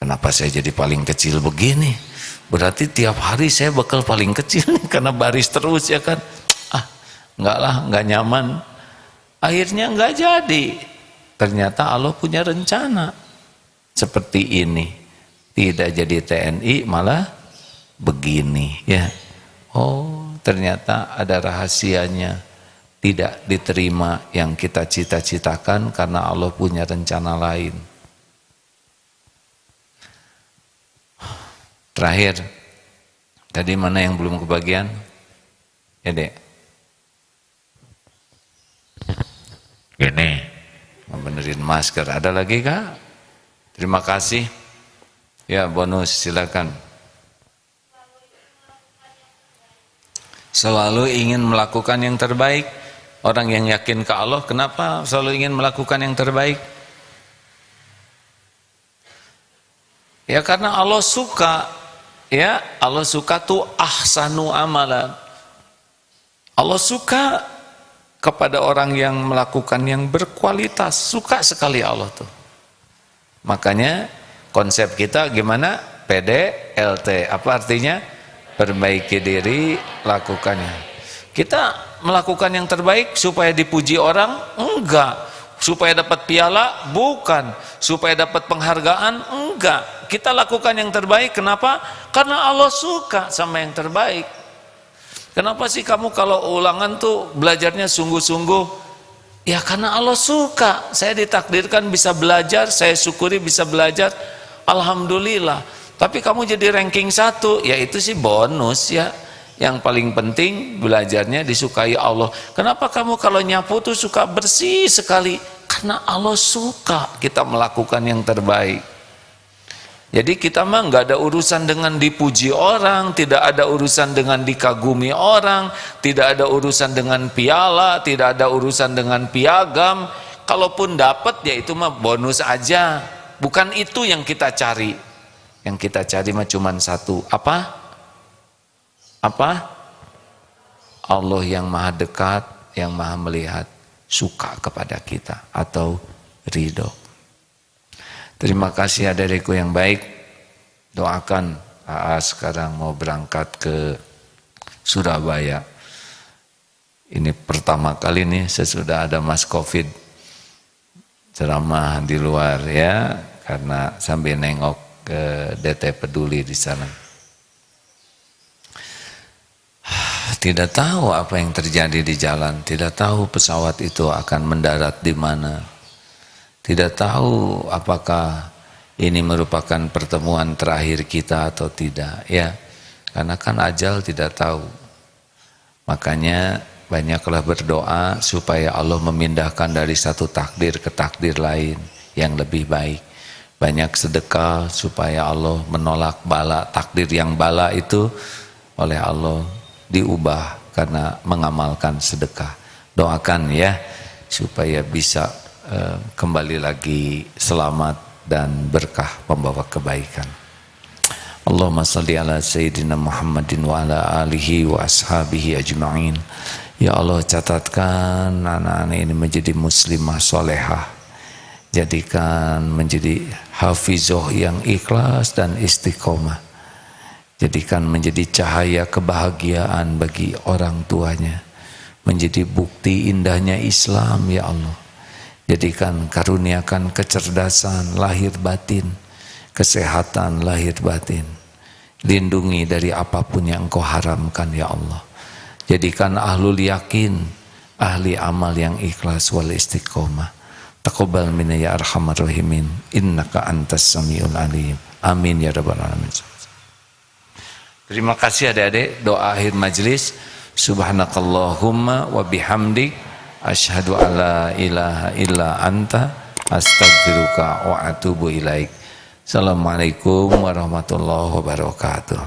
Kenapa saya jadi paling kecil begini? Berarti tiap hari saya bakal paling kecil nih, karena baris terus ya kan. Enggak lah, enggak nyaman. Akhirnya enggak jadi. Ternyata Allah punya rencana seperti ini. Tidak jadi TNI malah begini ya. Oh, ternyata ada rahasianya. Tidak diterima yang kita cita-citakan karena Allah punya rencana lain. Terakhir, tadi mana yang belum kebagian? Ya dek. Gini, benerin masker. Ada lagi kak? Terima kasih. Ya bonus silakan. Selalu ingin melakukan yang terbaik. Orang yang yakin ke Allah, kenapa selalu ingin melakukan yang terbaik? Ya karena Allah suka. Ya, Allah suka tuh ahsanu amalan. Allah suka kepada orang yang melakukan yang berkualitas. Suka sekali Allah tuh. Makanya konsep kita gimana? PDLT. Apa artinya? Perbaiki diri, lakukannya. Kita melakukan yang terbaik supaya dipuji orang? Enggak. Supaya dapat piala? Bukan. Supaya dapat penghargaan? Enggak. Kita lakukan yang terbaik, kenapa? Karena Allah suka sama yang terbaik. Kenapa sih kamu kalau ulangan tuh belajarnya sungguh-sungguh? Ya karena Allah suka. Saya ditakdirkan bisa belajar, saya syukuri bisa belajar, alhamdulillah. Tapi kamu jadi ranking 1, ya itu sih bonus ya. Yang paling penting belajarnya disukai Allah. Kenapa kamu kalau nyapu tuh suka bersih sekali? Karena Allah suka kita melakukan yang terbaik. Jadi kita mah nggak ada urusan dengan dipuji orang, tidak ada urusan dengan dikagumi orang, tidak ada urusan dengan piala, tidak ada urusan dengan piagam. Kalaupun dapat ya itu mah bonus aja. Bukan itu yang kita cari. Yang kita cari mah cuma satu. Apa? Allah yang maha dekat, yang maha melihat, suka kepada kita atau ridho. Terima kasih adikku yang baik. Doakan AA sekarang mau berangkat ke Surabaya. Ini pertama kali nih sesudah ada Mas Covid ceramah di luar ya, karena sambil nengok ke DT Peduli di sana. Tidak tahu apa yang terjadi di jalan, tidak tahu pesawat itu akan mendarat di mana, tidak tahu apakah ini merupakan pertemuan terakhir kita atau tidak, ya, karena kan ajal tidak tahu. Makanya banyaklah berdoa supaya Allah memindahkan dari satu takdir ke takdir lain yang lebih baik. Banyak sedekah supaya Allah menolak bala, takdir yang bala itu oleh Allah diubah karena mengamalkan sedekah. Doakan ya supaya bisa kembali lagi selamat dan berkah membawa kebaikan. Allahumma salli ala Sayyidina Muhammadin wa ala alihi wa ashabihi ajma'in. Ya Allah, catatkan anak-anak ini menjadi muslimah solehah, jadikan menjadi hafizoh yang ikhlas dan istiqomah, jadikan menjadi cahaya kebahagiaan bagi orang tuanya, menjadi bukti indahnya Islam ya Allah. Jadikan karuniakan kecerdasan lahir batin, kesehatan lahir batin, lindungi dari apapun yang Engkau haramkan ya Allah. Jadikan ahlul yakin, ahli amal yang ikhlas wal istiqomah. Taqabbal minna ya arhamar rahimin, innaka antas samiul alim. Amin ya rabbal alamin. Terima kasih adik-adik. Doa akhir majlis. Subhanakallahumma wa bihamdik asyhadu alla ilaha illa anta astaghfiruka wa atubu ilaik. Assalamualaikum warahmatullahi wabarakatuh.